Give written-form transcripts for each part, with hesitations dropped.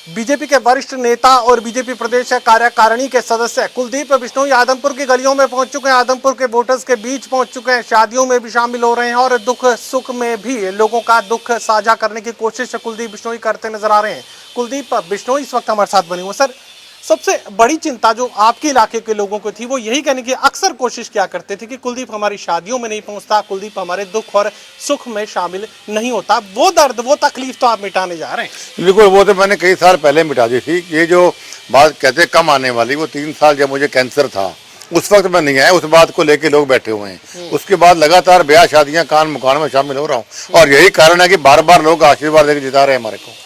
BJP के वरिष्ठ नेता और बीजेपी प्रदेश कार्यकारिणी के सदस्य कुलदीप बिश्नोई आदमपुर की गलियों में पहुंच चुके हैं, आदमपुर के वोटर्स के बीच पहुंच चुके हैं, शादियों में भी शामिल हो रहे हैं और दुख सुख में भी लोगों का दुख साझा करने की कोशिश कुलदीप बिश्नोई करते नजर आ रहे हैं। कुलदीप बिश्नोई इस वक्त हमारे साथ बने हुए। सर, सबसे बड़ी चिंता जो आपके इलाके के लोगों को थी वो यही कहने की अक्सर कोशिश किया करते थे कि कुलदीप हमारी शादियों में नहीं पहुंचता, कुलदीप हमारे दुख और सुख में शामिल नहीं होता। वो दर्द, वो तकलीफ तो आप मिटाने जा रहे हैं। बिल्कुल, वो तो मैंने कई साल पहले मिटा दी थी। ये जो बात कहते कम आने वाली, वो 3 साल जब मुझे कैंसर था उस वक्त मैं नहीं आया, उस बात को लेके लोग बैठे हुए हैं। उसके बाद लगातार ब्याह शादियां कान मुकान में शामिल हो रहा हूँ और यही कारण है कि बार बार लोग आशीर्वाद देकर जिता रहे हैं हमारे को।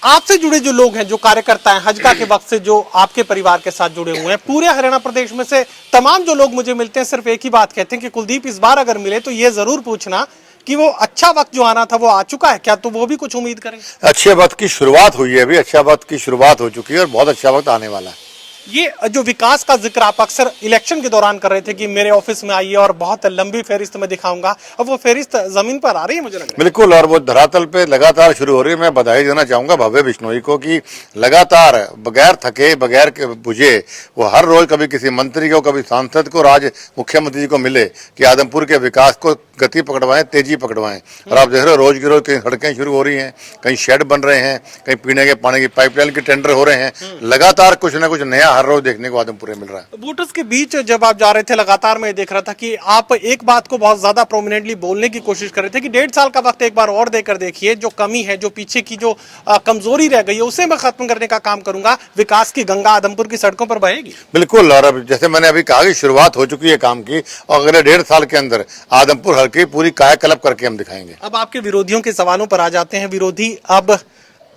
आपसे जुड़े जो लोग हैं, जो कार्यकर्ता हैं, हजका के वक्त से जो आपके परिवार के साथ जुड़े हुए हैं, पूरे हरियाणा प्रदेश में से तमाम जो लोग मुझे मिलते हैं सिर्फ एक ही बात कहते हैं कि कुलदीप इस बार अगर मिले तो ये जरूर पूछना कि वो अच्छा वक्त जो आना था वो आ चुका है क्या, तो वो भी कुछ उम्मीद करें। अच्छे वक्त की शुरुआत हुई है, अभी अच्छा वक्त की शुरुआत हो चुकी है और बहुत अच्छा वक्त आने वाला है। ये जो विकास का जिक्र आप अक्सर इलेक्शन के दौरान कर रहे थे कि मेरे ऑफिस में आइए और बहुत लंबी फेरिस्त में दिखाऊंगा, अब वो फेरिस्त जमीन पर आ रही है मुझे लग रहा है। बिल्कुल, और वो धरातल पे लगातार शुरू हो रही है। मैं बधाई देना चाहूंगा भव्य बिश्नोई को कि लगातार बगैर थके, बगैर बुझे वो हर रोज कभी किसी मंत्री को, कभी सांसद को, आज मुख्यमंत्री जी को मिले कि आदमपुर के विकास को गति पकड़वाएं, तेजी पकड़वाएं। और आप देख रहे हो रोज की रोज कहीं सड़कें शुरू हो रही हैं, कहीं शेड बन रहे हैं, कहीं पीने के पानी की पाइपलाइन के टेंडर हो रहे हैं। लगातार कुछ ना कुछ नया हर रोज देखने को आदमपुर में मिल रहा है। वोटर्स के बीच जब आप जा रहे थे लगातार मैं देख रहा था कि आप एक बात को बहुत ज्यादा प्रोमिनेंटली बोलने की कोशिश कर रहे थे कि 1.5 साल का वक्त एक बार और देकर देखिए, जो कमी है, जो पीछे की जो कमजोरी रह गई है उसे मैं खत्म करने का काम करूंगा, विकास की गंगा आदमपुर की सड़कों पर बहेगी। बिल्कुल, और अब जैसे मैंने अभी कहा कि शुरुआत हो चुकी है काम की और अगले 1.5 साल के अंदर आदमपुर हल्के पूरी कायाकल्प करके हम दिखाएंगे। अब आपके विरोधियों के सवालों पर आ जाते हैं। विरोधी अब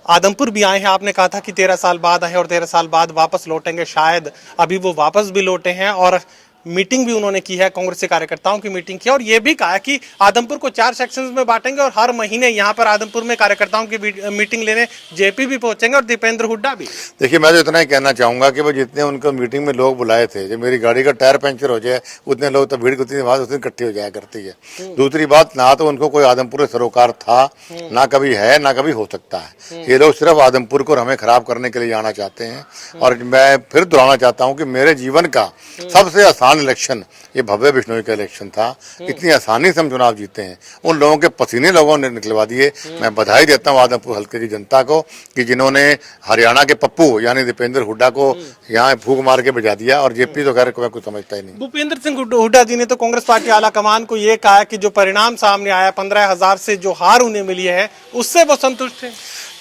आदमपुर भी आए हैं, आपने कहा था कि 13 साल बाद आए और 13 साल बाद वापस लौटेंगे, शायद अभी वो वापस भी लौटे हैं और मीटिंग भी उन्होंने की है, कांग्रेस के कार्यकर्ताओं की मीटिंग की और ये भी कहा कि आदमपुर को 4 सेक्शंस में बांटेंगे और हर महीने यहाँ पर आदमपुर में कार्यकर्ताओं की मीटिंग लेने जेपी भी पहुंचेंगे और दीपेंद्र हुड्डा भी। देखिए, मैं तो इतना ही कहना चाहूंगा कि वो जितने उनको मीटिंग में लोग बुलाए थे, जब मेरी गाड़ी का टायर पंचर हो जाए उतने लोग तो भीड़ उतनी बात उतनी इकट्ठी हो जाया करती है। दूसरी बात, ना तो उनको कोई आदमपुर में सरोकार था, ना कभी है, ना कभी हो सकता है। ये लोग सिर्फ आदमपुर को हमें खराब करने के लिए आना चाहते हैं। और मैं फिर दोहराना चाहता हूँ कि मेरे जीवन का सबसे आसान इलेक्शन ये भव्य बिश्नोई का इलेक्शन था। इतनी आसानी से हम चुनाव जीते हैं, उन लोगों के पसीने लोगों ने निकलवा दिए। मैं बधाई देता हूं आदमपुर हल्के की जनता को कि जिन्होंने हरियाणा के पप्पू यानी दीपेंद्र हुड्डा को यहाँ फूंक मार के बजा दिया। और जेपी तो खैर कोई कुछ समझता ही नहीं। भूपेंद्र सिंह हुड्डा जी ने तो कांग्रेस पार्टी आला कमान को ये कहा कि जो परिणाम सामने आया 15,000 से जो हार उन्हें मिली है उससे वो संतुष्ट है।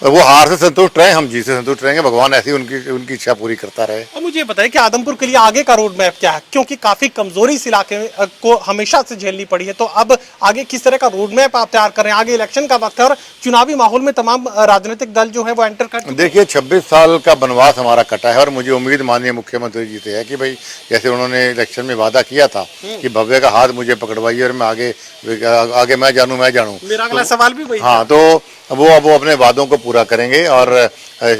वो हार से संतुष्ट रहे, हम जीत से संतुष्ट रहेंगे। भगवान ऐसी उनकी इच्छा पूरी करता रहे। और मुझे बताइए कि आदमपुर के लिए आगे का रोड मैप क्या है, क्योंकि काफी कमजोरी इस इलाके को हमेशा से झेलनी पड़ी है, तो अब आगे किस तरह का रोड मैप आप तैयार कर रहे हैं? आगे इलेक्शन का वक्त है और चुनावी माहौल में तमाम राजनीतिक दल जो है वो एंटर कर। देखिए, 26 साल का बनवास हमारा कटा है और मुझे उम्मीद माननीय मुख्यमंत्री जी से है कि भाई जैसे उन्होंने इलेक्शन में वादा किया था कि भव्य का हाथ मुझे पकड़वाइए और मैं आगे मैं जानूं। मेरा अगला सवाल भी वही। हाँ, तो वो अपने वादों को पूरा करेंगे और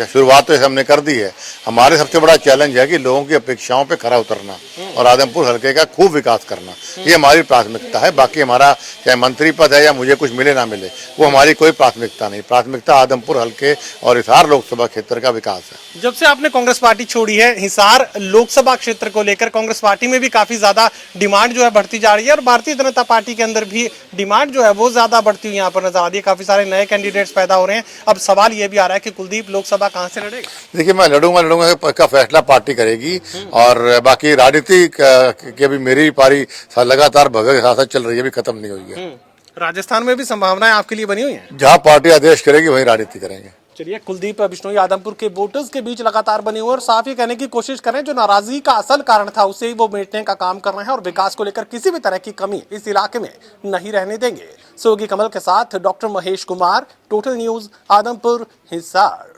शुरुआत तो हमने कर दी है। हमारे सबसे बड़ा चैलेंज है कि लोगों की अपेक्षाओं पे खरा उतरना और आदमपुर हल्के का खूब विकास करना, ये हमारी प्राथमिकता है। बाकी हमारा चाहे मंत्री पद है या मुझे कुछ मिले ना मिले, वो हमारी कोई प्राथमिकता नहीं। प्राथमिकता आदमपुर हल्के और हिसार लोकसभा क्षेत्र का विकास है। जब से आपने कांग्रेस पार्टी छोड़ी है, हिसार लोकसभा क्षेत्र को लेकर कांग्रेस पार्टी में भी काफी ज्यादा डिमांड जो है बढ़ती जा रही है और भारतीय जनता पार्टी के अंदर भी डिमांड जो है वो ज्यादा बढ़ती हुई यहाँ पर नजर आ रही है। काफी सारे नए कैंडिडेट्स पैदा हो रहे हैं। अब सवाल ये भी आ रहा है कि कुलदीप लोकसभा कहां से लड़ेगा? देखिए, मैं लड़ूंगा का फैसला पार्टी करेगी और बाकी राजनीति की अभी मेरी पारी लगातार भव्य के साथ चल रही है, अभी खत्म नहीं हुई है। राजस्थान में भी संभावनाएं आपके लिए बनी हुई है? जहाँ पार्टी आदेश करेगी वही राजनीति करेंगे। चलिए, कुलदीप बिश्नोई आदमपुर के वोटर्स के बीच लगातार बने हुए और साफ ये कहने की कोशिश कर रहे हैं जो नाराजगी का असल कारण था उसे ही वो मिटने का काम कर रहे हैं और विकास को लेकर किसी भी तरह की कमी इस इलाके में नहीं रहने देंगे। सोगी कमल के साथ doctor Mahesh Kumar, total news, Adampur, Hisar.